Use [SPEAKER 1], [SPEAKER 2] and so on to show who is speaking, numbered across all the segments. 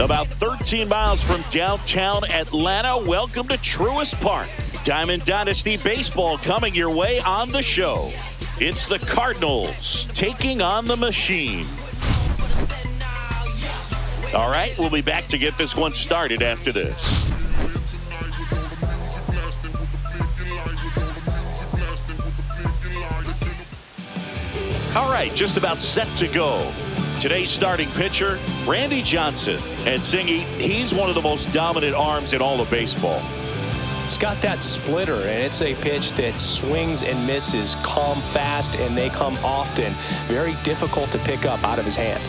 [SPEAKER 1] About 13 miles from downtown Atlanta, welcome to Truist Park. Diamond Dynasty Baseball coming your way on the show. It's the Cardinals taking on the Machine. All right, we'll be back to get this one started after this. All right, just about set to go. Today's starting pitcher, Randy Johnson. And Singy, he's one of the most dominant arms in all of baseball.
[SPEAKER 2] He's got that splitter, and it's a pitch that swings and misses, come fast, and they come often. Very difficult to pick up out of his hand.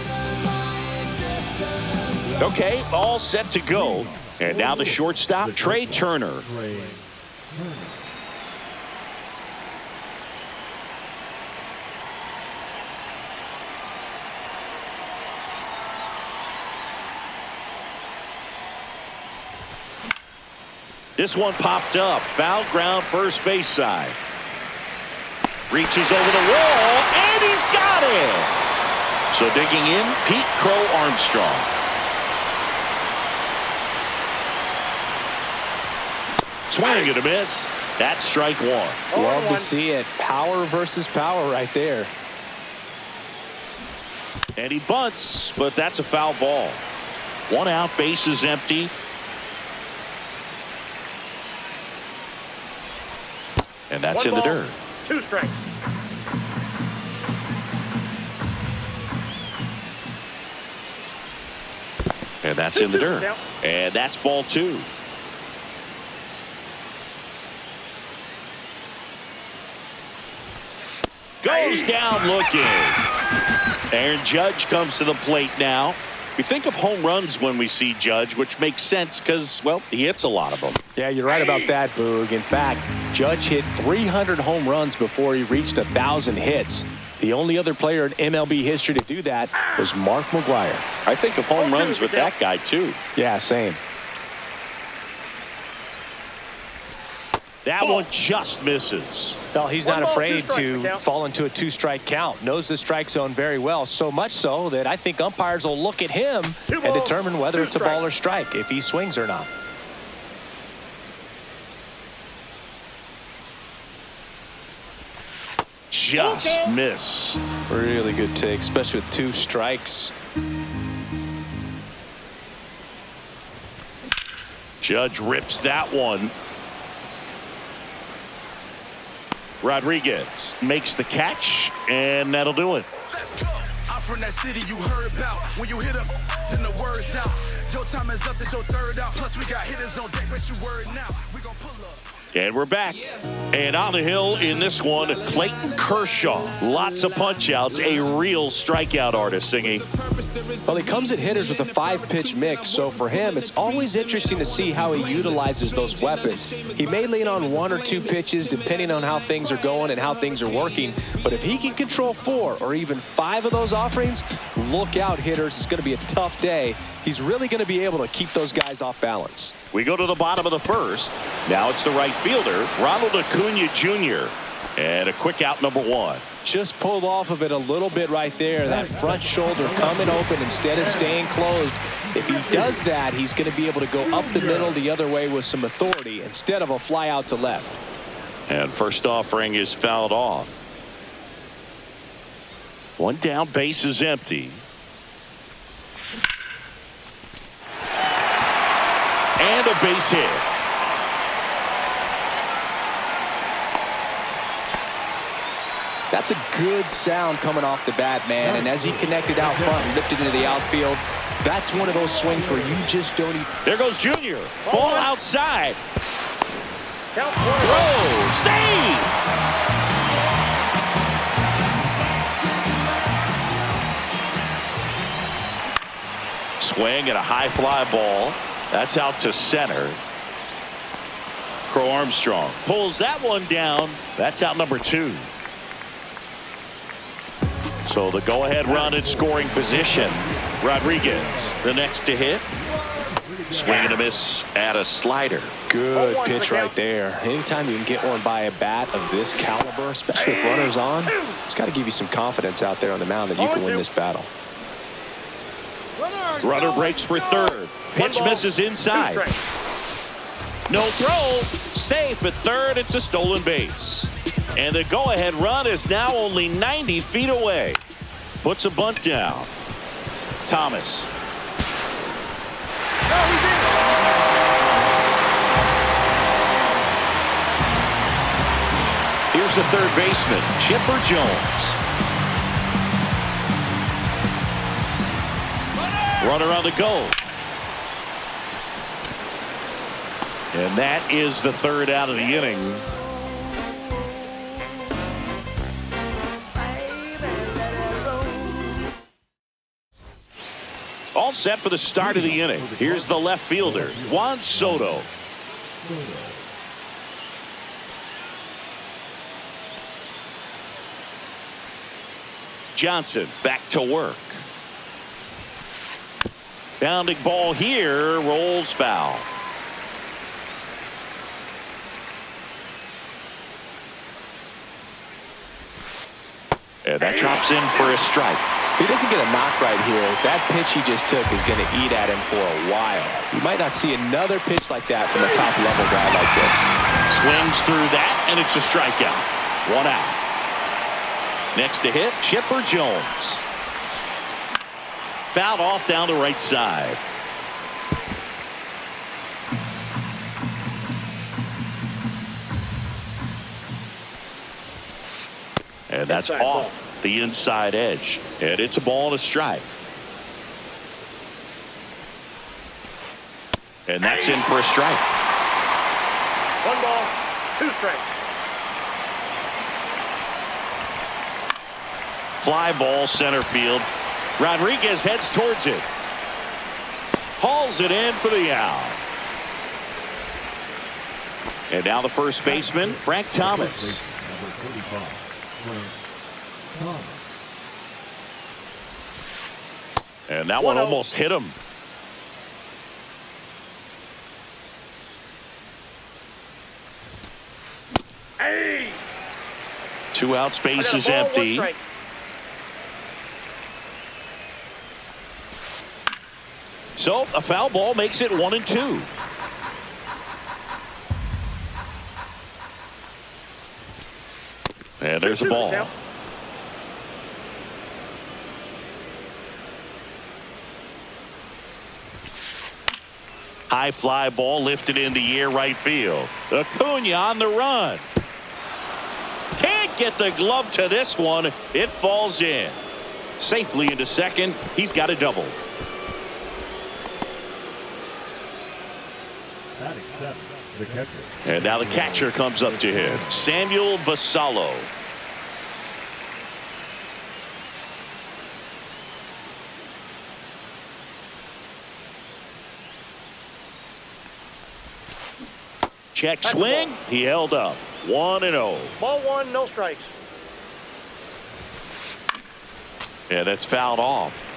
[SPEAKER 1] Okay, all set to go. And now the shortstop, Trey Turner. This one popped up. Foul ground, first base side. Reaches over the wall, and he's got it. So digging in, Pete Crow Armstrong. Swing and a miss. That's strike one.
[SPEAKER 2] Love to see it. Power versus power right there.
[SPEAKER 1] And he bunts, but that's a foul ball. One out, base is empty. And that's in the dirt.
[SPEAKER 3] 2 strikes.
[SPEAKER 1] And that's in the dirt. And that's ball 2. Goes down looking. Aaron Judge comes to the plate now. We think of home runs when we see Judge, which makes sense because, well, he hits a lot of them.
[SPEAKER 2] Yeah, you're right about that, Boog. In fact, Judge hit 300 home runs before he reached 1,000 hits. The only other player in MLB history to do that was Mark McGwire.
[SPEAKER 1] I think of home runs with that guy, too.
[SPEAKER 2] Yeah, same.
[SPEAKER 1] That one just misses.
[SPEAKER 2] Well, he's not afraid to fall into a 2-strike count. Knows the strike zone very well, so much so that I think umpires will look at him and determine whether it's a ball or strike, if he swings or not.
[SPEAKER 1] Just missed.
[SPEAKER 2] Really good take, especially with 2 strikes.
[SPEAKER 1] Judge rips that one. Rodriguez makes the catch, and that'll do it.
[SPEAKER 4] Let's go. I'm from that city you heard about. When you hit up, then the word's out. Your time is up, this your third out. Plus we got hitters on deck, but you word now. We gon' pull up.
[SPEAKER 1] And we're back. And on the hill in this one, Clayton Kershaw. Lots of punch-outs, a real strikeout artist, Singy.
[SPEAKER 2] Well, he comes at hitters with a 5-pitch mix, so for him, it's always interesting to see how he utilizes those weapons. He may lean on 1 or 2 pitches depending on how things are going and how things are working, but if he can control 4 or even 5 of those offerings, look out, hitters. It's going to be a tough day. He's really going to be able to keep those guys off balance.
[SPEAKER 1] We go to the bottom of the first. Now it's the right fielder, Ronald Acuna Jr. And a quick out, number 1.
[SPEAKER 2] Just pulled off of it a little bit right there. That front shoulder coming open instead of staying closed. If he does that, he's going to be able to go up the middle the other way with some authority instead of a fly out to left.
[SPEAKER 1] And first offering is fouled off. One down, base is empty. And a base hit.
[SPEAKER 2] That's a good sound coming off the bat, man. And as he connected out front and lifted into the outfield, that's one of those swings where you just don't even...
[SPEAKER 1] There goes Junior. Ball outside. Throw. Save. Swing and a high fly ball. That's out to center. Crow Armstrong pulls that one down. That's out number 2. So the go-ahead run in scoring position. Rodriguez, the next to hit. Swing and a miss at a slider.
[SPEAKER 2] Good pitch right there. Anytime you can get one by a bat of this caliber, especially with runners on, it's got to give you some confidence out there on the mound that you can win this battle.
[SPEAKER 1] Runner breaks for third. Pitch misses inside. No throw. Safe at third. It's a stolen base. And the go-ahead run is now only 90 feet away. Puts a bunt down. Thomas. Here's the third baseman, Chipper Jones. Runner on the go. And that is the third out of the inning. All set for the start of the inning. Here's the left fielder, Juan Soto. Johnson back to work. Bounding ball here, rolls foul. And that drops in for a strike.
[SPEAKER 2] If he doesn't get a knock right here, that pitch he just took is going to eat at him for a while. You might not see another pitch like that from a top-level guy like this.
[SPEAKER 1] Swings through that, and it's a strikeout. One out. Next to hit, Chipper Jones. Fouled off down the right side. And that's off the inside edge. And it's a ball and a strike. And that's in for a strike.
[SPEAKER 3] 1 ball, 2 strikes.
[SPEAKER 1] Fly ball center field. Rodriguez heads towards it. Hauls it in for the out. And now the first baseman, Frank Thomas. And that one almost hit him.
[SPEAKER 3] Hey!
[SPEAKER 1] 2 out, space is empty. So a foul ball makes it 1-2. And there's a ball. High fly ball lifted in the air right field. Acuna on the run. Can't get the glove to this one. It falls in. Safely into second. He's got a double. And now the catcher comes up to him, Samuel Basallo. Check swing. He held up. 1-0.
[SPEAKER 3] Ball 1, no strikes.
[SPEAKER 1] And it's fouled off.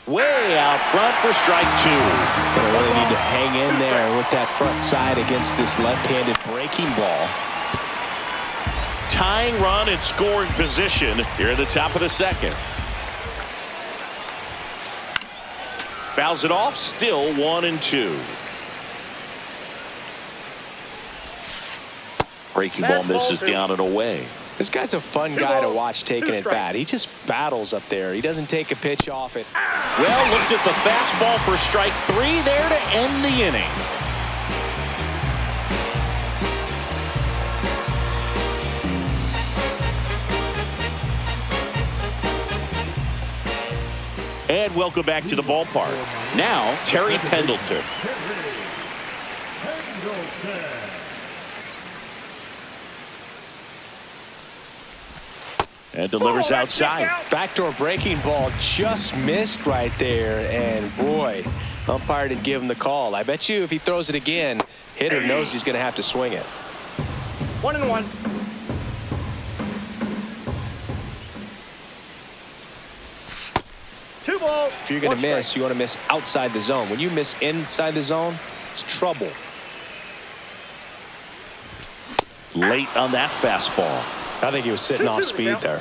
[SPEAKER 1] Way out front for strike 2.
[SPEAKER 2] Gonna really need to hang in there with that front side against this left-handed breaking ball.
[SPEAKER 1] Tying run in scoring position here at the top of the second. Fouls it off, still 1-2. Breaking ball misses down and away.
[SPEAKER 2] This guy's a fun guy to watch taking it bat. He just battles up there. He doesn't take a pitch off it.
[SPEAKER 1] Well, looked at the fastball for strike 3 there to end the inning. And welcome back to the ballpark. Now, Terry Pendleton. And delivers outside.
[SPEAKER 2] Backdoor breaking ball just missed right there. And boy, umpire didn't give him the call. I bet you if he throws it again, hitter knows he's going to have to swing it.
[SPEAKER 3] 1-1. Two balls.
[SPEAKER 2] If you're going to miss, you want to miss outside the zone. When you miss inside the zone, it's trouble.
[SPEAKER 1] Late on that fastball.
[SPEAKER 2] I think he was sitting off speed there.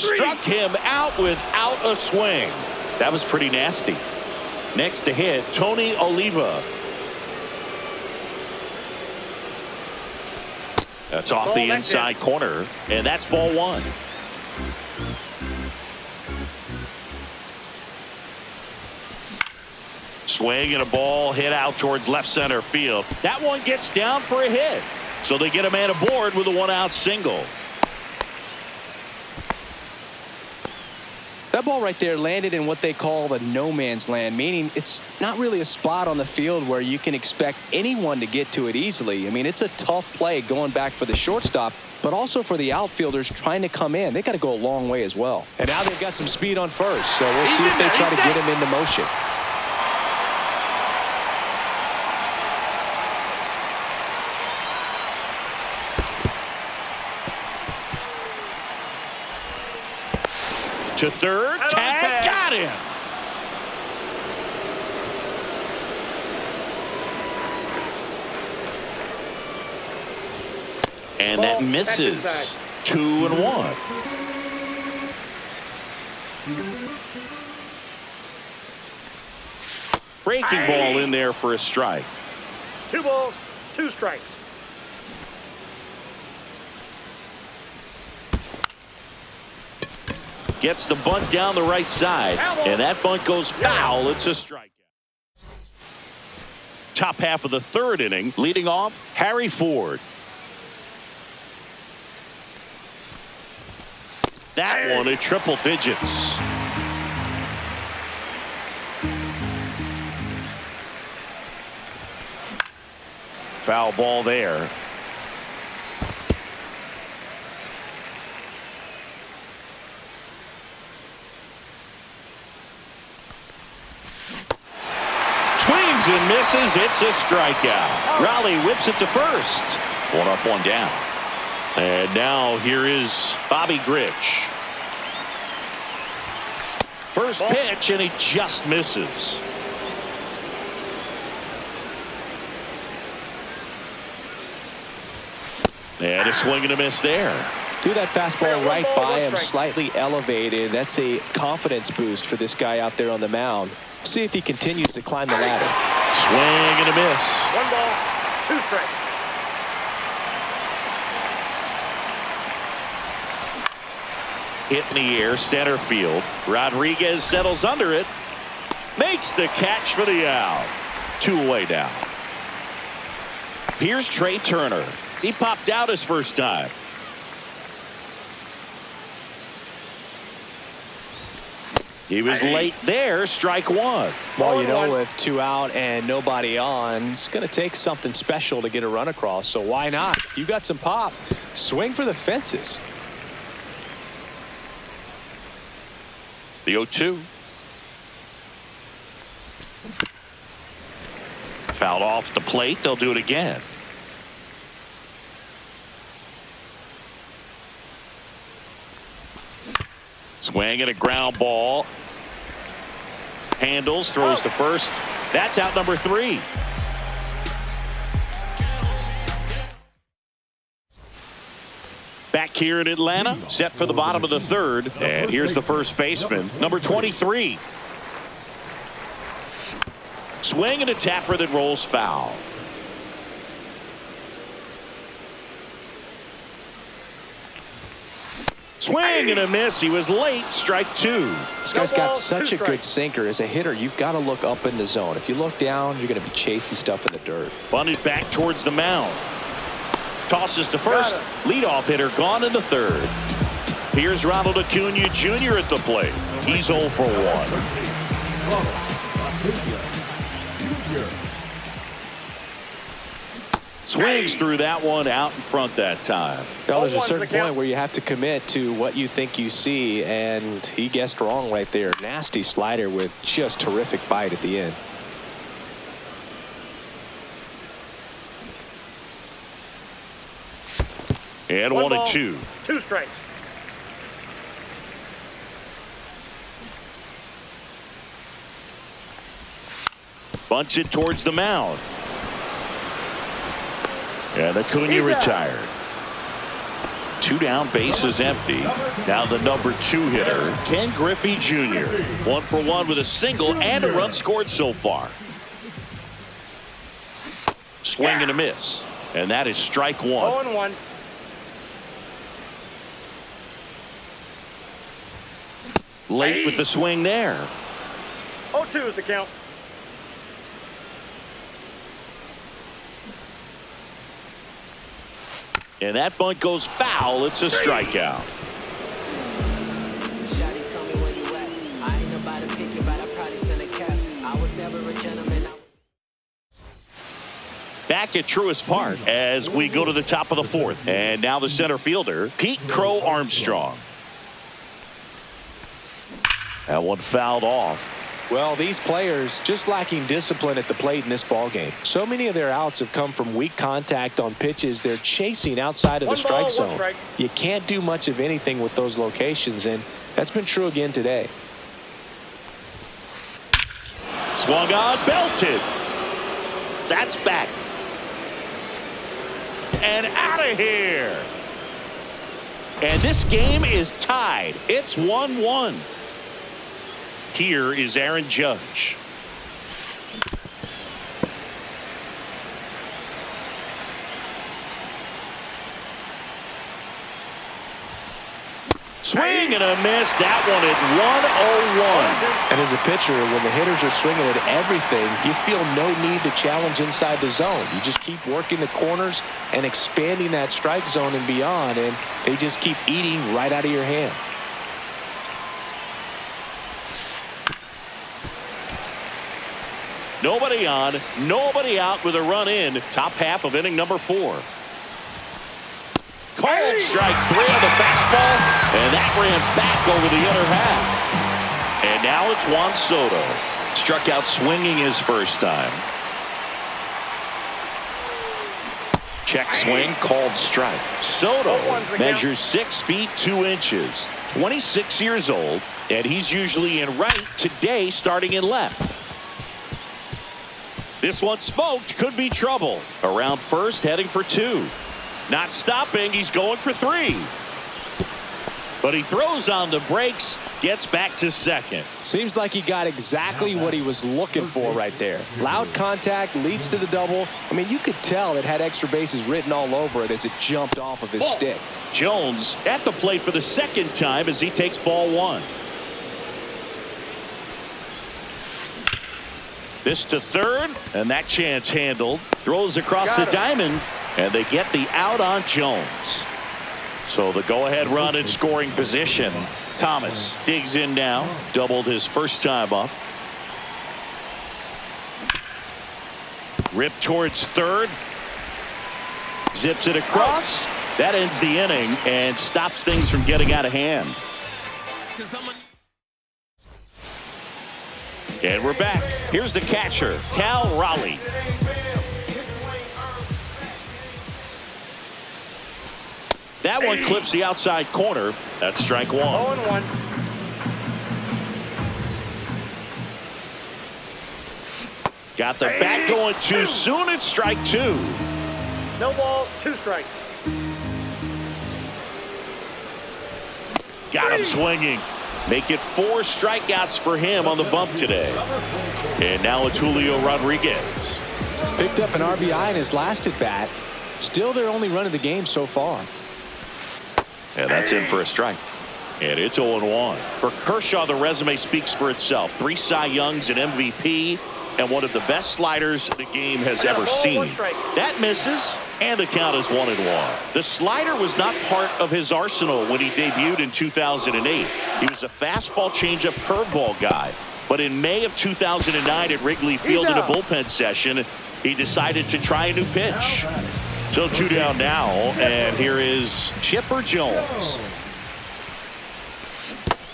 [SPEAKER 1] Struck him out without a swing. That was pretty nasty. Next to hit, Tony Oliva. That's off the inside corner, and that's ball one. Swing and a ball hit out towards left center field. That one gets down for a hit. So they get a man aboard with a one-out single.
[SPEAKER 2] That ball right there landed in what they call the no man's land, meaning it's not really a spot on the field where you can expect anyone to get to it easily. I mean, it's a tough play going back for the shortstop, but also for the outfielders trying to come in. They got to go a long way as well. And now they've got some speed on first, so we'll see if they try to get him into motion.
[SPEAKER 1] To third, tag, got him. And that misses. 2-1. Breaking ball in there for a strike.
[SPEAKER 3] 2 balls, 2 strikes.
[SPEAKER 1] Gets the bunt down the right side, and that bunt goes foul. It's a strikeout. Top half of the third inning, leading off, Harry Ford. That one at triple digits. Foul ball there. And misses. It's a strikeout. Raleigh whips it to first. 1 up, 1 down. And now here is Bobby Grich. First pitch, and he just misses. And a swing and a miss there.
[SPEAKER 2] Threw that fastball right by him, slightly elevated. That's a confidence boost for this guy out there on the mound. See if he continues to climb the ladder.
[SPEAKER 1] Swing and a miss.
[SPEAKER 3] 1 ball, 2 strikes.
[SPEAKER 1] Hit in the air, center field. Rodriguez settles under it. Makes the catch for the out. 2 away now. Here's Trey Turner. He popped out his first time. He was late there. Strike 1.
[SPEAKER 2] Well, you know, with 2 out and nobody on, it's going to take something special to get a run across. So why not? You got some pop. Swing for the fences.
[SPEAKER 1] The 0-2. Fouled off the plate. They'll do it again. Swing and a ground ball. Handles, throws to first. That's out number 3. Back here in Atlanta, set for the bottom of the third. And here's the first baseman, number 23. Swing and a tapper that rolls foul. Swing and a miss. He was late. Strike 2.
[SPEAKER 2] This guy's got such a good sinker. As a hitter, you've got to look up in the zone. If you look down, you're going to be chasing stuff in the dirt.
[SPEAKER 1] Bunted back towards the mound. Tosses to first. Leadoff hitter gone in the third. Here's Ronald Acuna Jr. at the plate. He's 0 for 1. Swings through that one, out in front that time.
[SPEAKER 2] Well, there's a certain point where you have to commit to what you think you see, and he guessed wrong right there. Nasty slider with just terrific bite at the end.
[SPEAKER 1] And 1-2.
[SPEAKER 3] 2 strikes.
[SPEAKER 1] Bunts it towards the mound. And Acuna retired. 2 down, bases empty. Now the number 2 hitter, Ken Griffey Jr. 1 for 1 with a single and a run scored so far. Swing and a miss. And that is strike 1.
[SPEAKER 3] 0-1.
[SPEAKER 1] Late with the swing there.
[SPEAKER 3] 0-2 is the count.
[SPEAKER 1] And that bunt goes foul. It's a strikeout.
[SPEAKER 5] Shawty told me where you at. I ain't nobody picky, but I probably sent a cap. I was never a gentleman.
[SPEAKER 1] Back at Truist Park as we go to the top of the 4th. And now the center fielder, Pete Crow Armstrong. That one fouled off.
[SPEAKER 2] Well, these players just lacking discipline at the plate in this ballgame. So many of their outs have come from weak contact on pitches they're chasing outside of the strike zone. You can't do much of anything with those locations, and that's been true again today.
[SPEAKER 1] Swung on, belted. That's back. And out of here. And this game is tied. It's 1-1. Here is Aaron Judge. Swing and a miss. That one at 1-0-1.
[SPEAKER 2] And as a pitcher, when the hitters are swinging at everything, you feel no need to challenge inside the zone. You just keep working the corners and expanding that strike zone and beyond, and they just keep eating right out of your hand.
[SPEAKER 1] Nobody on, nobody out with a run in. Top half of inning number 4. Called strike 3 on the fastball, and that ran back over the other half. And now it's Juan Soto. Struck out swinging his first time. Check swing, called strike. Soto measures 6 feet 2 inches, 26 years old, and he's usually in right, today starting in left. This one smoked, could be trouble. Around first, heading for 2. Not stopping, he's going for 3. But he throws on the brakes, gets back to second.
[SPEAKER 2] Seems like he got exactly what he was looking for right there. Loud contact leads to the double. I mean, you could tell it had extra bases written all over it as it jumped off of his stick.
[SPEAKER 1] Jones at the plate for the second time as he takes ball 1. This to third, and that chance handled. Throws across the diamond, and they get the out on Jones. So the go-ahead run in scoring position. Thomas digs in now, doubled his first time up. Rip towards third. Zips it across. That ends the inning and stops things from getting out of hand. And we're back. Here's the catcher, Cal Raleigh. That one clips the outside corner. That's strike 1.
[SPEAKER 3] 0-1.
[SPEAKER 1] Got the bat going too soon. It's strike 2.
[SPEAKER 3] No balls, 2 strikes.
[SPEAKER 1] Got him swinging. Make it 4 strikeouts for him on the bump today. And now it's Julio Rodriguez.
[SPEAKER 2] Picked up an RBI in his last at bat. Still their only run of the game so far.
[SPEAKER 1] And that's in for a strike. And it's 0-1. For Kershaw, the resume speaks for itself. 3 Cy Youngs, an MVP, and one of the best sliders the game has ever seen. That misses, and the count is 1-1. The slider was not part of his arsenal when he debuted in 2008. He was a fastball, changeup, curveball guy. But in May of 2009 at Wrigley Field in a bullpen session, he decided to try a new pitch. So 2 down now, and here is Chipper Jones.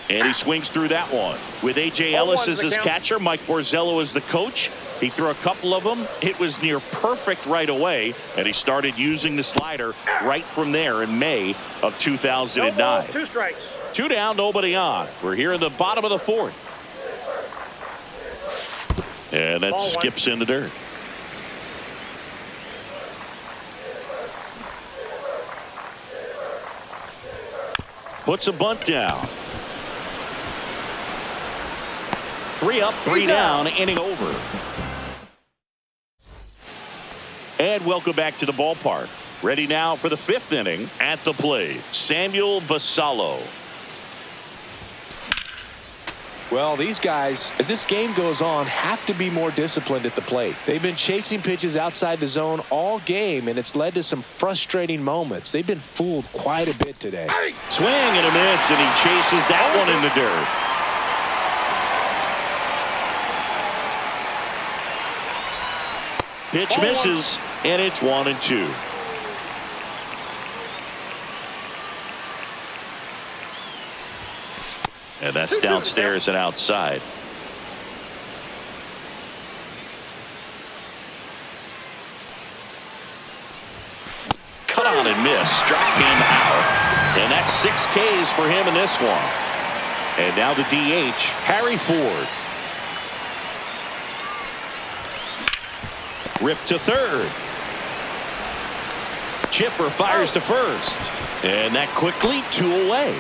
[SPEAKER 1] And he swings through that one. With A.J. Ellis as his catcher, Mike Borzello as the coach. He threw a couple of them. It was near perfect right away, and he started using the slider right from there in May of 2009.
[SPEAKER 3] No balls, 2 strikes.
[SPEAKER 1] 2 down, nobody on. We're here in the bottom of the 4th. And that skips in the dirt. Puts a bunt down. 3 up, 3 down, inning over. And welcome back to the ballpark. Ready now for the 5th inning. At the plate, Samuel Basallo.
[SPEAKER 2] Well, these guys, as this game goes on, have to be more disciplined at the plate. They've been chasing pitches outside the zone all game, and it's led to some frustrating moments. They've been fooled quite a bit today.
[SPEAKER 1] Swing and a miss, and he chases that one in the dirt. Pitch misses, and it's 1-2. And that's downstairs and outside. Cut on and miss. Strike him out. And that's 6 Ks for him in this one. And now the DH, Harry Ford. Rip to third. Chipper fires to first. And that quickly 2 away.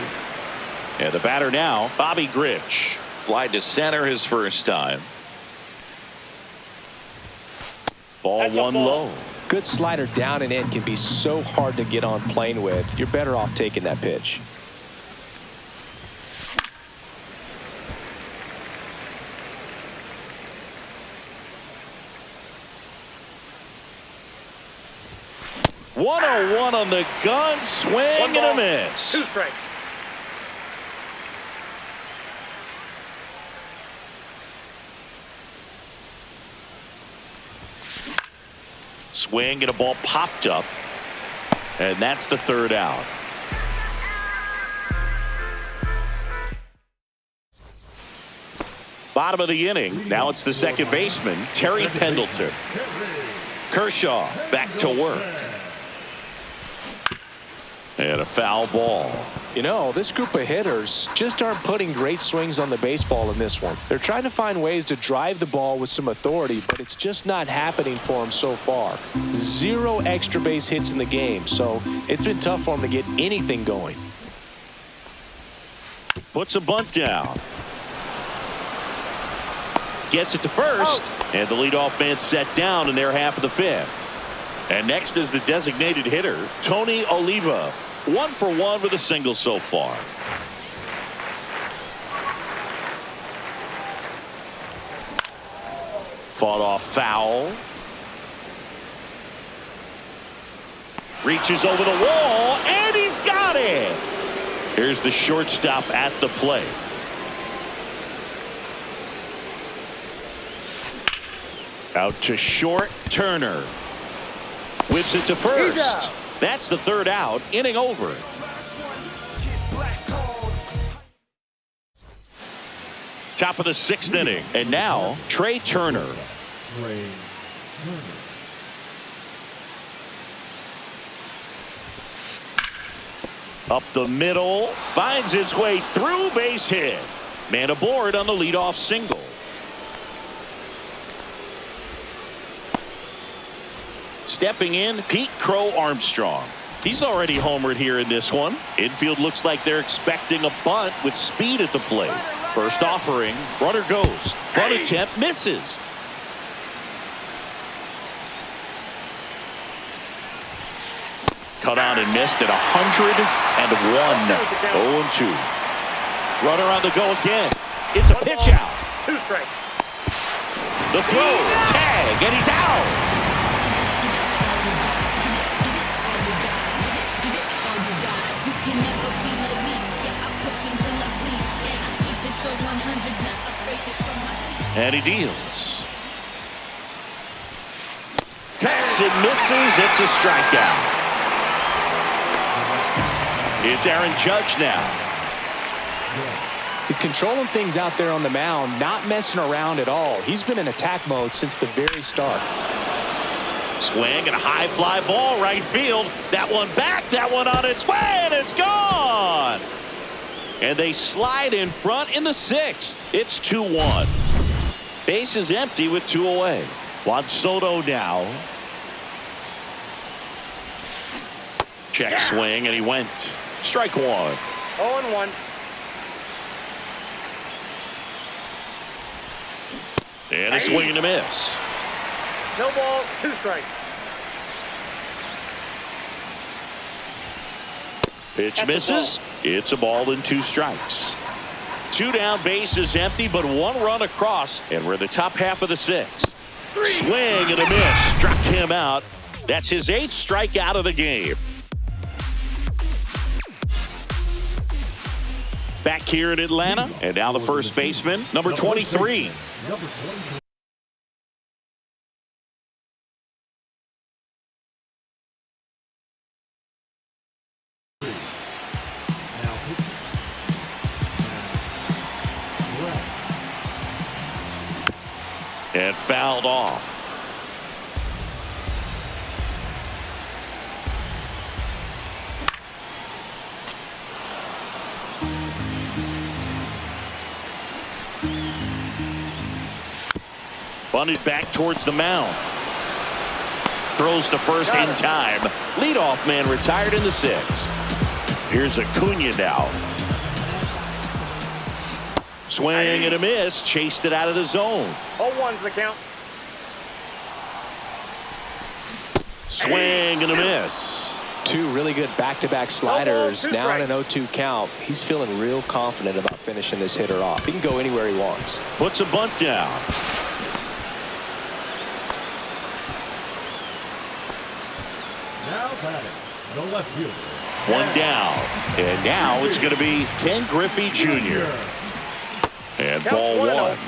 [SPEAKER 1] And the batter now, Bobby Grich. Fly to center his first time. Ball 1 low.
[SPEAKER 2] Good slider down and in can be so hard to get on plane with. You're better off taking that pitch.
[SPEAKER 1] .101 on the gun. Swing and a miss.
[SPEAKER 3] 2 strikes.
[SPEAKER 1] Swing and a ball popped up. And that's the 3rd out. Bottom of the inning. Now it's the second baseman, Terry Pendleton. Kershaw back to work. And a foul ball.
[SPEAKER 2] You know, this group of hitters just aren't putting great swings on the baseball in this one. They're trying to find ways to drive the ball with some authority, but it's just not happening for them so far. 0 extra base hits in the game, so it's been tough for them to get anything going.
[SPEAKER 1] Puts a bunt down. Gets it to first, and the leadoff man set down in their half of the 5th. And next is the designated hitter, Tony Oliva. 1 for 1 with a single so far. Fought off foul. Reaches over the wall, and he's got it. Here's the shortstop at the plate. Out to short, Turner. Whips it to first. That's the 3rd out. Inning over. Top of the 6th inning. And now, Trey Turner. Up the middle. Finds its way through, base hit. Man aboard on the leadoff single. Stepping in, Pete Crow Armstrong. He's already homered here in this one. Infield looks like they're expecting a bunt with speed at the plate. First offering, runner goes. Bunt attempt misses. Cut on and missed at 101. 0-2. Runner on the go again. It's a pitch out.
[SPEAKER 3] 2 strikes.
[SPEAKER 1] The throw, tag, and he's out. And he deals. Pass and misses. It's a strikeout. It's Aaron Judge now.
[SPEAKER 2] He's controlling things out there on the mound, not messing around at all. He's been in attack mode since the very start.
[SPEAKER 1] Swing and a high fly ball right field. That one back, that one on its way, and it's gone. And they slide in front in the 6th. It's 2-1. Base is empty with 2 away. Juan Soto now. Check swing, and he went. Strike 1.
[SPEAKER 3] 0-1.
[SPEAKER 1] And a swing and a miss.
[SPEAKER 3] No balls, 2 strikes.
[SPEAKER 1] Pitch
[SPEAKER 3] That's
[SPEAKER 1] misses. It's a ball and 2 strikes. 2 down, bases empty, but 1 run across, and we're in the top half of the 6th. Swing and a miss. Struck him out. That's his 8th strikeout of the game. Back here in Atlanta, and now the first baseman, number 23. And fouled off. Bunted back towards the mound. Throws to first in time. Leadoff man retired in the 6th. Here's Acuna now. Swing and a miss. Chased it out of the zone.
[SPEAKER 3] 0-1's the count.
[SPEAKER 1] Swing and a miss.
[SPEAKER 2] 2 really good back-to-back sliders.
[SPEAKER 3] Two
[SPEAKER 2] Now in an
[SPEAKER 3] strikes.
[SPEAKER 2] 0-2 count. He's feeling real confident about finishing this hitter off. He can go anywhere he wants.
[SPEAKER 1] Puts a bunt down.
[SPEAKER 6] Now batting, the left fielder.
[SPEAKER 1] 1 down. And now it's going to be Ken Griffey Jr. And
[SPEAKER 3] Counts
[SPEAKER 1] ball
[SPEAKER 3] 1-0.
[SPEAKER 1] 1.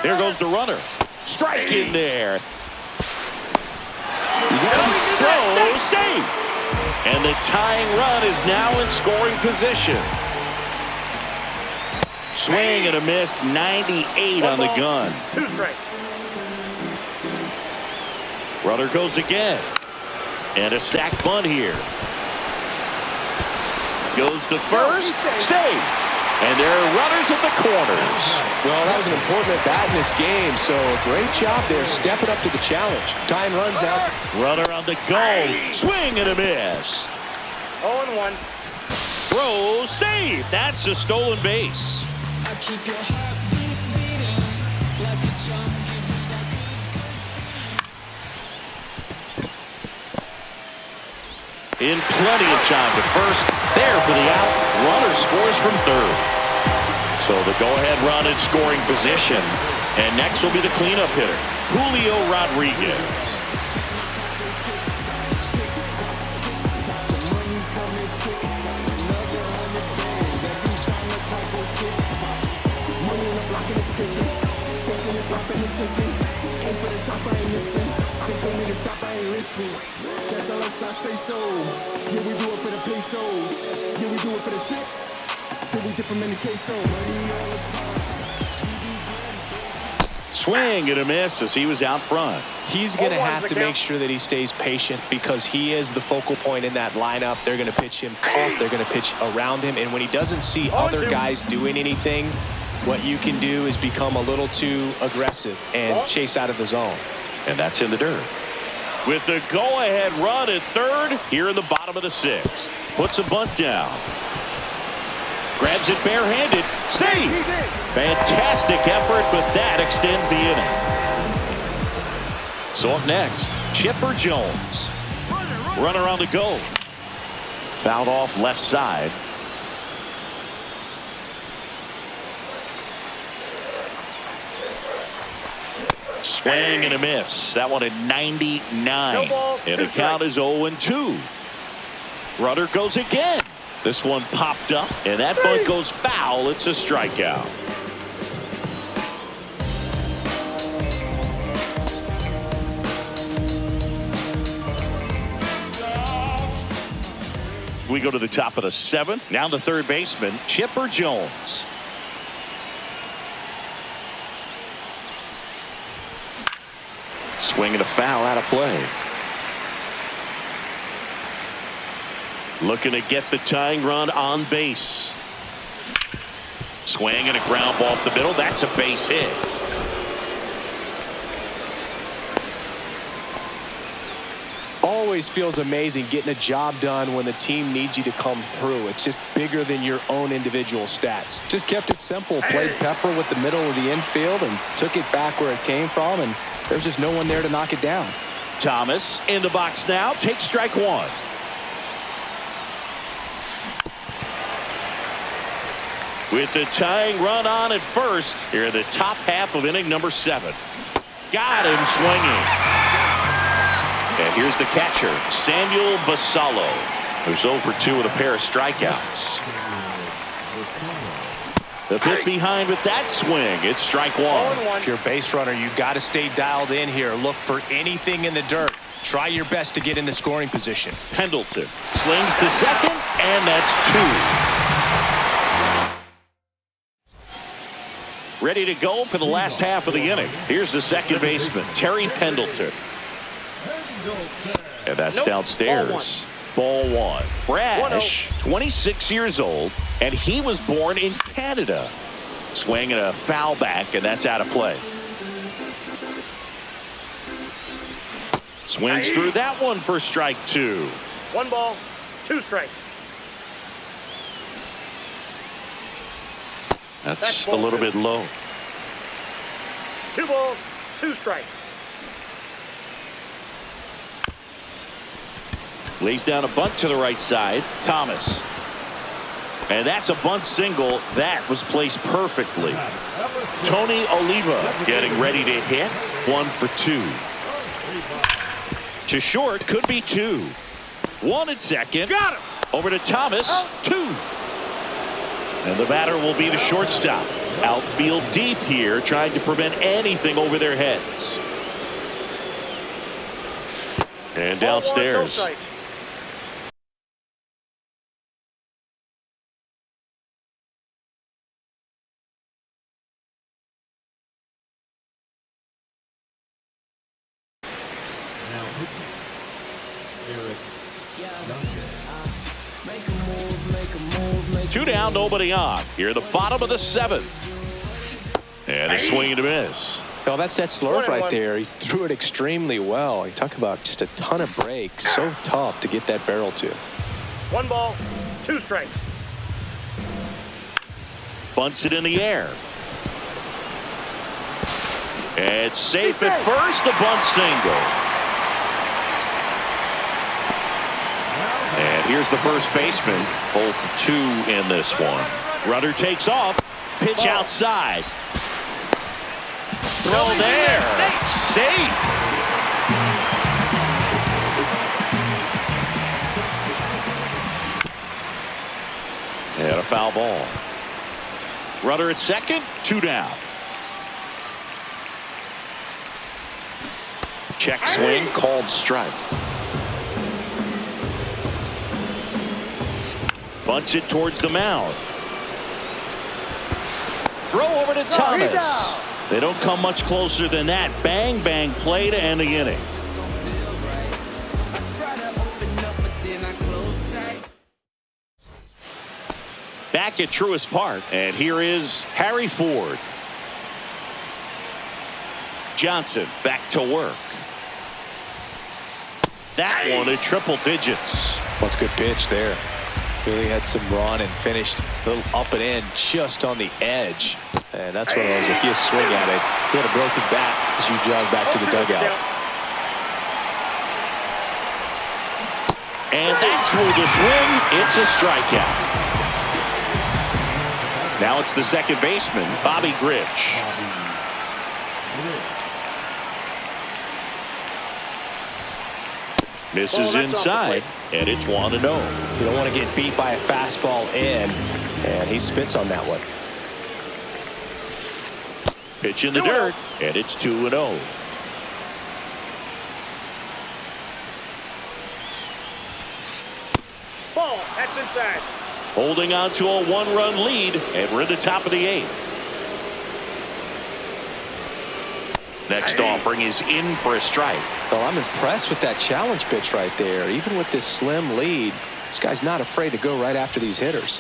[SPEAKER 1] There goes the runner. Strike in there. Throw, safe. And the tying run is now in scoring position. Swing and a miss. 98 on the gun.
[SPEAKER 3] 2 strikes.
[SPEAKER 1] Runner goes again. And a sac bunt here. Goes to first. Safe. And there are runners at the corners.
[SPEAKER 2] Well, that was an important at bat in this game, so great job there stepping up to the challenge. Tying runs now.
[SPEAKER 1] Runner on the go. Swing and a miss.
[SPEAKER 3] 0-1.
[SPEAKER 1] Throw, save. That's a stolen base. In plenty of time to first. There for the out. Runner scores from third. So the go-ahead run in scoring position. And next will be the cleanup hitter, Julio Rodriguez.
[SPEAKER 7] That's all I say so. Yeah, we do it for the pesos. Yeah, we do it for the chips. Then we dip them in the queso. Money all the time.
[SPEAKER 1] Swing and a miss as he was out front.
[SPEAKER 2] He's going to
[SPEAKER 3] 0-1's
[SPEAKER 2] have
[SPEAKER 3] the
[SPEAKER 2] to
[SPEAKER 3] count.
[SPEAKER 2] make sure that he stays patient because he is the focal point in that lineup. They're going to pitch him tough. They're going to pitch around him. And when he doesn't see other
[SPEAKER 3] 0-2.
[SPEAKER 2] guys doing anything, what you can do is become a little too aggressive and chase out of the zone.
[SPEAKER 1] And that's in the dirt. With the go-ahead run at third here in the bottom of the 6th. Puts a bunt down. Grabs it barehanded. Save! Fantastic effort, but that extends the inning. So up next, Chipper Jones. Runner on the go. Fouled off left side. Swing and a miss. That one at 99.
[SPEAKER 3] No balls,
[SPEAKER 1] And
[SPEAKER 3] 2
[SPEAKER 1] the count is 0-2. Runner goes again. This one popped up, and that bunt goes foul. It's a strikeout. We go to the top of the 7th. Now the third baseman, Chipper Jones. Swing and a foul out of play. Looking to get the tying run on base. Swing and a ground ball up the middle. That's a base hit.
[SPEAKER 2] always feels amazing getting a job done when the team needs you to come through. It's just bigger than your own individual stats. Just kept it simple, played pepper with the middle of the infield and took it back where it came from, and there's just no one there to knock it down.
[SPEAKER 1] Thomas in the box now, takes strike one. With the tying run on at first, here in the top half of inning number 7. Got him swinging. And here's the catcher, Samuel Basallo, who's 0 for 2 with a pair of strikeouts. The bit behind with that swing. It's strike one.
[SPEAKER 2] If you're a base runner, you got to stay dialed in here. Look for anything in the dirt. Try your best to get into scoring position.
[SPEAKER 1] Pendleton slings to second, and that's 2. Ready to go for the last half of the inning. Here's the second baseman, Terry Pendleton. And that's downstairs. Ball one. Brash, 26 years old, and he was born in Canada. Swinging a foul back, and that's out of play. Swings through that one for strike 2.
[SPEAKER 3] 1 ball, 2 strikes.
[SPEAKER 1] That's a little bit low.
[SPEAKER 3] 2 balls, 2 strikes.
[SPEAKER 1] Lays down a bunt to the right side. Thomas. And that's a bunt single. That was placed perfectly. Tony Oliva getting ready to hit. 1 for 2. To short, could be 2. 1 at second.
[SPEAKER 3] Got him.
[SPEAKER 1] Over to Thomas. 2. And the batter will be the shortstop. Outfield deep here, trying to prevent anything over their heads. And downstairs. Two down, nobody on. Here, the bottom of the 7th. And a swing and a miss.
[SPEAKER 2] Oh, that's that slurve right there. He threw it extremely well. You talk about just a ton of breaks. So tough to get that barrel to.
[SPEAKER 3] 1 ball, 2 strikes.
[SPEAKER 1] Bunts it in the air. It's safe at first. The bunt single. And here's the first baseman. 0 for 2 in this one. Runner takes off. Pitch outside. Throw there. Safe. And a foul ball. Runner at second. 2 down. Check swing. Called strike. Bunts it towards the mound. Throw over to Thomas. They don't come much closer than that. Bang, bang play to end the inning. Back at Truist Park, and here is Harry Ford. Johnson back to work. That one at triple digits.
[SPEAKER 2] That's a good pitch there. Really had some run and finished a little up and in just on the edge. And that's one of those, if you swing at it, you had a broken bat as you jog back to the dugout.
[SPEAKER 1] And that's through the swing. It's a strikeout. Now it's the second baseman, Bobby Grich. Misses inside, and it's 1-0.
[SPEAKER 2] You don't want to get beat by a fastball in, and he spits on that one.
[SPEAKER 1] Pitch in the dirt, and it's 2-0.
[SPEAKER 3] Ball, that's inside.
[SPEAKER 1] Holding on to a 1-run lead, and we're at the top of the 8th. Next offering is in for a strike.
[SPEAKER 2] Well, I'm impressed with that challenge pitch right there. Even with this slim lead, this guy's not afraid to go right after these hitters.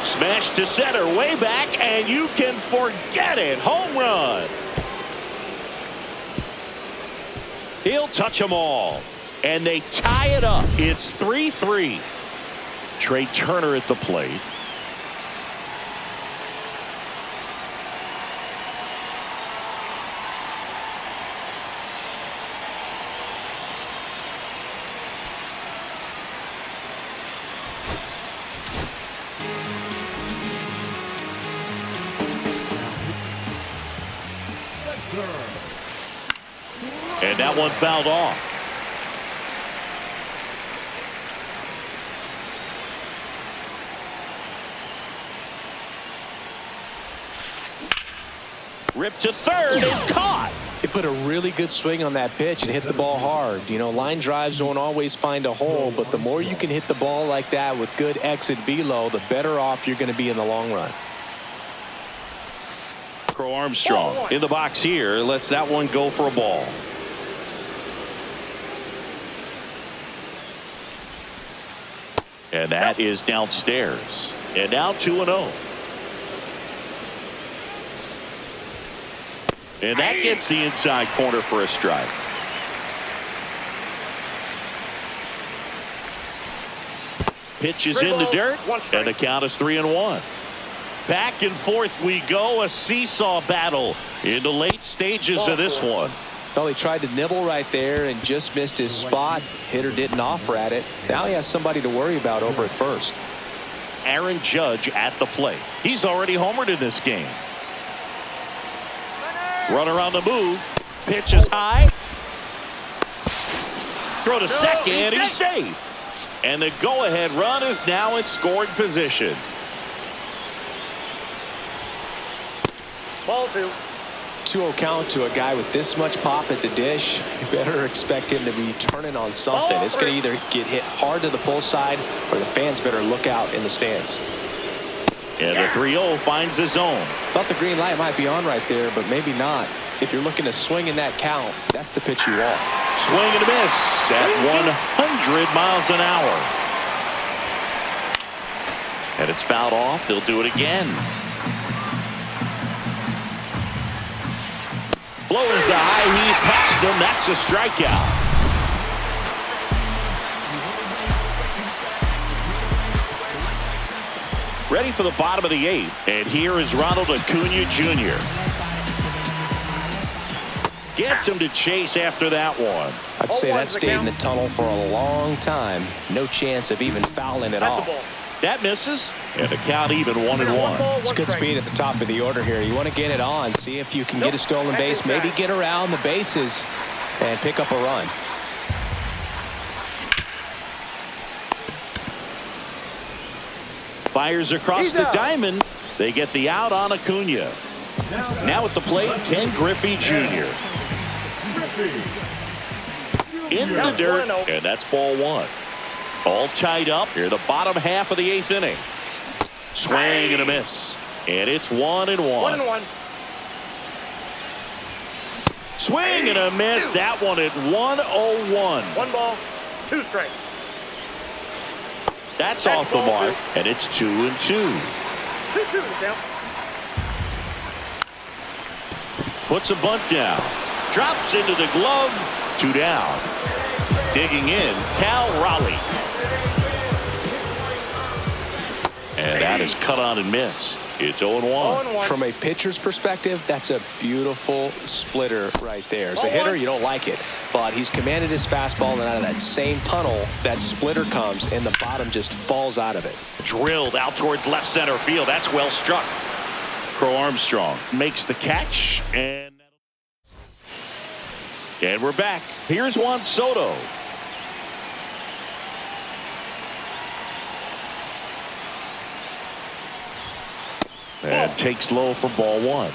[SPEAKER 1] Smash to center, way back, and you can forget it. Home run. He'll touch them all. And they tie it up. It's 3-3. Trey Turner at the plate. And that one fouled off. Ripped to third and caught.
[SPEAKER 2] He put a really good swing on that pitch and hit the ball hard. You know, line drives don't always find a hole, but the more you can hit the ball like that with good exit velo, the better off you're going to be in the long run.
[SPEAKER 1] Crow Armstrong in the box here. Lets that one go for a ball. And that is downstairs. And now 2-0. And that gets the inside corner for a strike. Pitch is in the dirt, and the count is 3-1. Back and forth we go, a seesaw battle in the late stages of this one.
[SPEAKER 2] Well, he tried to nibble right there and just missed his spot. Hitter didn't offer at it. Now he has somebody to worry about over at first.
[SPEAKER 1] Aaron Judge at the plate. He's already homered in this game. Runner on the move. Pitch is high. Throw to second. He's safe. And the go-ahead run is now in scoring position.
[SPEAKER 3] Ball 2.
[SPEAKER 2] 2-0 count to a guy with this much pop at the dish. You better expect him to be turning on something. It's going to either get hit hard to the pull side or the fans better look out in the stands.
[SPEAKER 1] And the 3-0 finds the zone.
[SPEAKER 2] Thought the green light might be on right there, but maybe not. If you're looking to swing in that count, that's the pitch you want.
[SPEAKER 1] Swing and a miss at 100 miles an hour. And it's fouled off. They'll do it again. Blows the high heat past him. That's a strikeout. Ready for the bottom of the 8th. And here is Ronald Acuna Jr. Gets him to chase after that one.
[SPEAKER 2] I'd say that stayed in the tunnel for a long time. No chance of even fouling it off.
[SPEAKER 1] That misses. And the count even 1-1.
[SPEAKER 2] It's good speed at the top of the order here. You want to get it on. See if you can get a stolen base. Maybe get around the bases and pick up a run.
[SPEAKER 1] Fires across the diamond. They get the out on Acuna. Now at the plate, Ken Griffey Jr. In the dirt, and that's ball 1. All tied up here, the bottom half of the 8th inning. Swing and a miss, and it's 1-1.
[SPEAKER 3] 1-1.
[SPEAKER 1] Swing and a miss. That one at 1-0-1.
[SPEAKER 3] 1 ball, 2 strikes.
[SPEAKER 1] That's off the mark, and it's 2-2.
[SPEAKER 3] 2-2 count.
[SPEAKER 1] Puts a bunt down. Drops into the glove. 2 down. Digging in, Cal Raleigh. And that is cut on and missed. It's 0-1.
[SPEAKER 2] From a pitcher's perspective, that's a beautiful splitter right there. As a hitter, you don't like it, but he's commanded his fastball, and out of that same tunnel, that splitter comes, and the bottom just falls out of it.
[SPEAKER 1] Drilled out towards left center field. That's well struck. Crow Armstrong makes the catch, and we're back. Here's Juan Soto. And takes low for ball 1.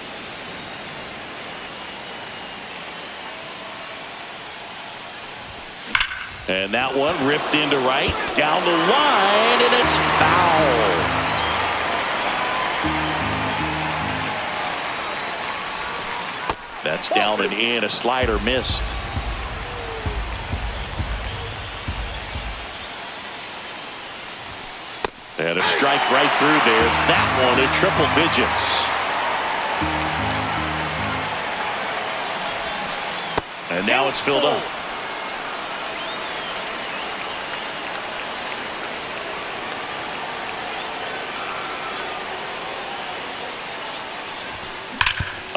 [SPEAKER 1] And that one ripped into right, down the line, and it's foul. That's down and in. A slider missed. And a strike right through there. That one at triple digits. And now it's filled up.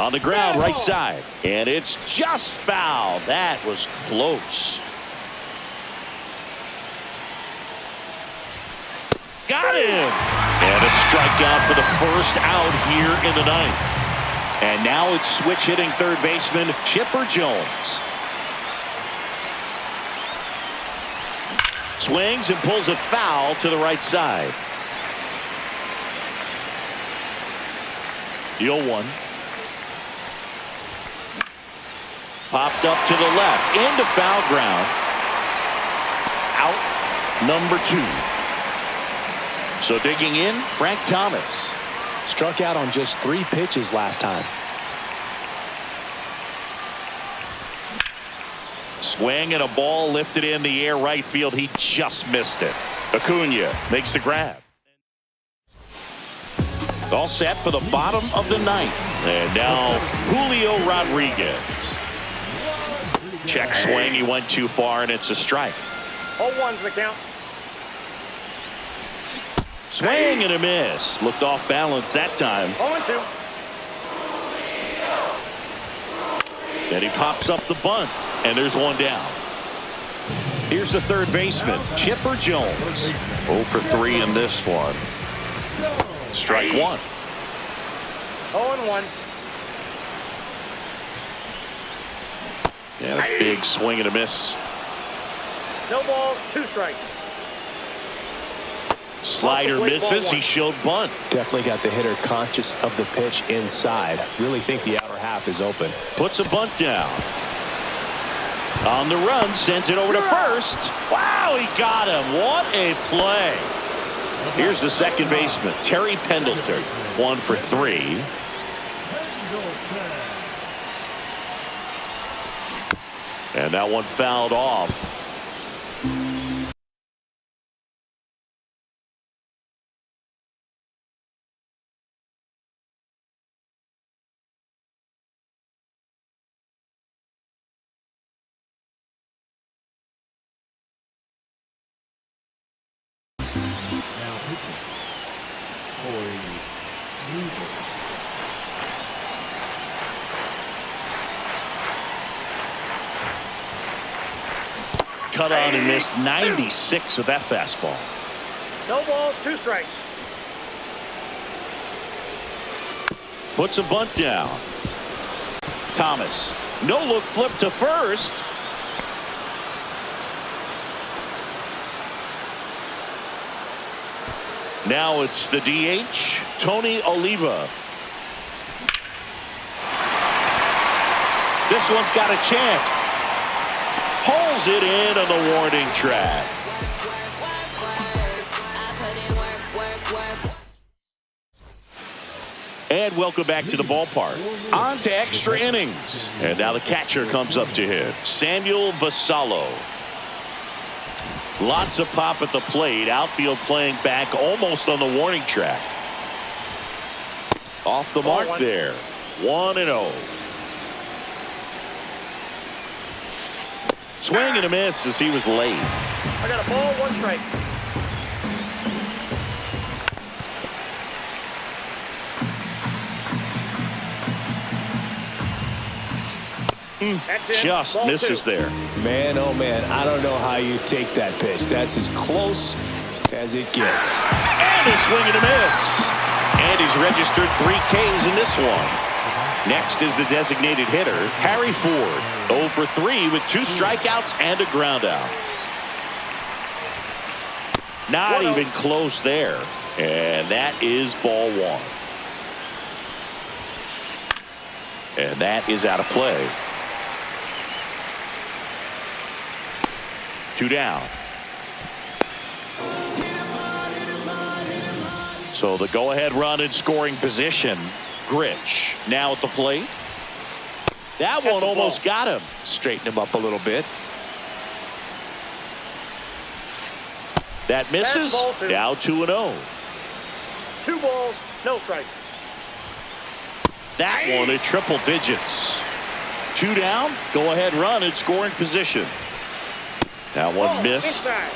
[SPEAKER 1] On the ground, right side. And it's just foul. That was close. Got him. And a strikeout for the first out here in the ninth. And now it's switch hitting third baseman Chipper Jones. Swings and pulls a foul to the right side. The 0-1. Popped up to the left. Into foul ground. Out number 2. So digging in, Frank Thomas.
[SPEAKER 2] Struck out on just 3 pitches last time.
[SPEAKER 1] Swing and a ball lifted in the air right field. He just missed it. Acuna makes the grab. All set for the bottom of the ninth. And now Julio Rodriguez. Check swing. He went too far and it's a strike.
[SPEAKER 3] 0-1's the count.
[SPEAKER 1] Swing and a miss. Looked off balance that time.
[SPEAKER 3] 0-2.
[SPEAKER 1] Then he pops up the bunt. And there's one down. Here's the third baseman, Chipper Jones. 0 for 3 in this one. Strike 1.
[SPEAKER 3] 0-1.
[SPEAKER 1] And a big swing and a miss.
[SPEAKER 3] No balls, 2 strikes.
[SPEAKER 1] Slider misses. He showed bunt.
[SPEAKER 2] Definitely got the hitter conscious of the pitch inside. Really think the outer half is open.
[SPEAKER 1] Puts a bunt down. On the run, sends it over to first. Wow, he got him. What a play. Here's the second baseman, Terry Pendleton. 1 for 3. And that one fouled off. Cut on and missed 96 with that fastball.
[SPEAKER 3] No balls, 2 strikes.
[SPEAKER 1] Puts a bunt down. Thomas. No look flip to first. Now it's the DH, Tony Oliva. This one's got a chance. Pulls it in on the warning track. And welcome back to the ballpark. On to extra innings. And now the catcher comes up to him, Samuel Basallo. Lots of pop at the plate. Outfield playing back almost on the warning track. Off the mark there. 1-0. Swing and a miss as he was late.
[SPEAKER 3] I got a ball, 1 strike.
[SPEAKER 1] Just ball misses
[SPEAKER 3] 2.
[SPEAKER 1] there.
[SPEAKER 2] Man, oh man, I don't know how you take that pitch. That's as close as it gets.
[SPEAKER 1] And a swing and a miss. And he's registered 3 Ks in this one. Next is the designated hitter, Harry Ford. 0 for 3 with 2 strikeouts and a ground out. Not even close there. And that is ball 1. And that is out of play. 2 down. So the go-ahead run in scoring position. Grich now at the plate. That one almost got him.
[SPEAKER 2] Straighten him up a little bit.
[SPEAKER 1] That misses. Now 2-0.
[SPEAKER 3] 2 balls, no strikes.
[SPEAKER 1] That one at triple digits. 2 down. Go-ahead run in scoring position. That one missed.
[SPEAKER 3] Inside.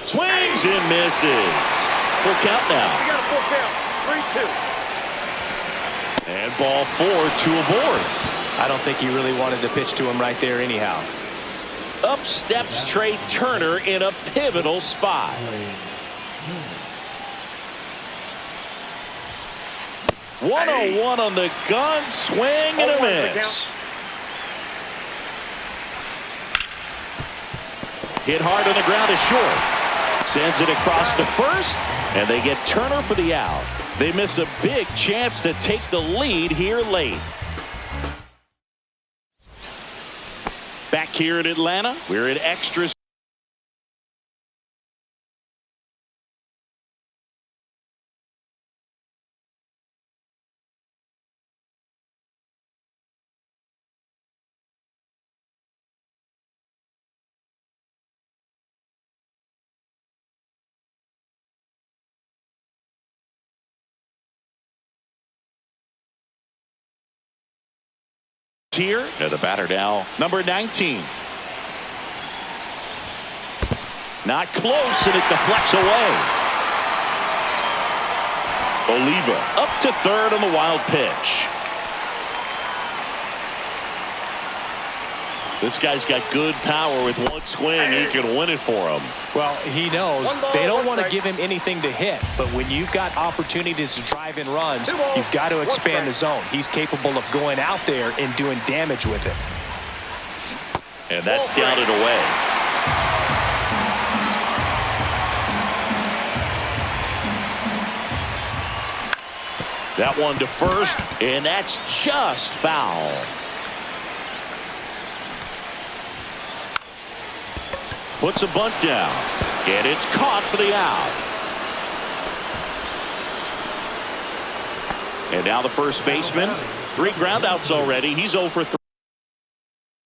[SPEAKER 1] Swings and misses. Full count now.
[SPEAKER 3] Full count. 3-2.
[SPEAKER 1] And ball 4, 2 aboard.
[SPEAKER 2] I don't think he really wanted to pitch to him right there anyhow.
[SPEAKER 1] Up steps Trey Turner in a pivotal spot. 101 on the gun, swing and a miss. Hit hard on the ground is short. Sends it across to first, and they get Turner for the out. They miss a big chance to take the lead here late. Back here in Atlanta, we're in extras. Here, the batter now, number 19. Not close, and it deflects away. Oliva up to third on the wild pitch. This guy's got good power. With one swing, he can win it for him.
[SPEAKER 2] Well, he knows they don't want to give him anything to hit, but when you've got opportunities to drive in runs, you've got to expand the zone. He's capable of going out there and doing damage with it.
[SPEAKER 1] And that's down and away. That one to first, and that's just foul. Puts a bunt down, and it's caught for the out. And now the first baseman, 3 groundouts already. He's 0 for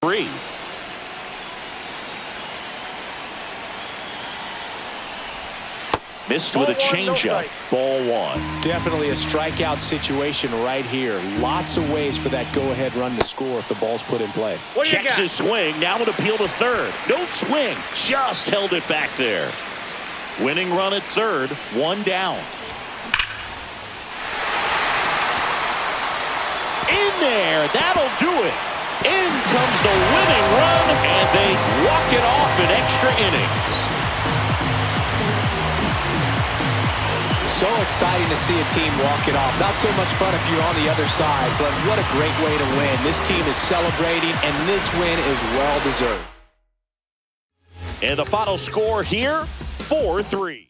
[SPEAKER 1] 3. Missed with a changeup. Ball 1.
[SPEAKER 2] Definitely a strikeout situation right here. Lots of ways for that go-ahead run to score if the ball's put in play.
[SPEAKER 1] Checks his swing. Now an appeal to third. No swing. Just held it back there. Winning run at third. 1 down. In there. That'll do it. In comes the winning run, and they walk it off in extra innings.
[SPEAKER 2] So exciting to see a team walk it off. Not so much fun if you're on the other side, but what a great way to win. This team is celebrating, and this win is well deserved.
[SPEAKER 1] And the final score here, 4-3.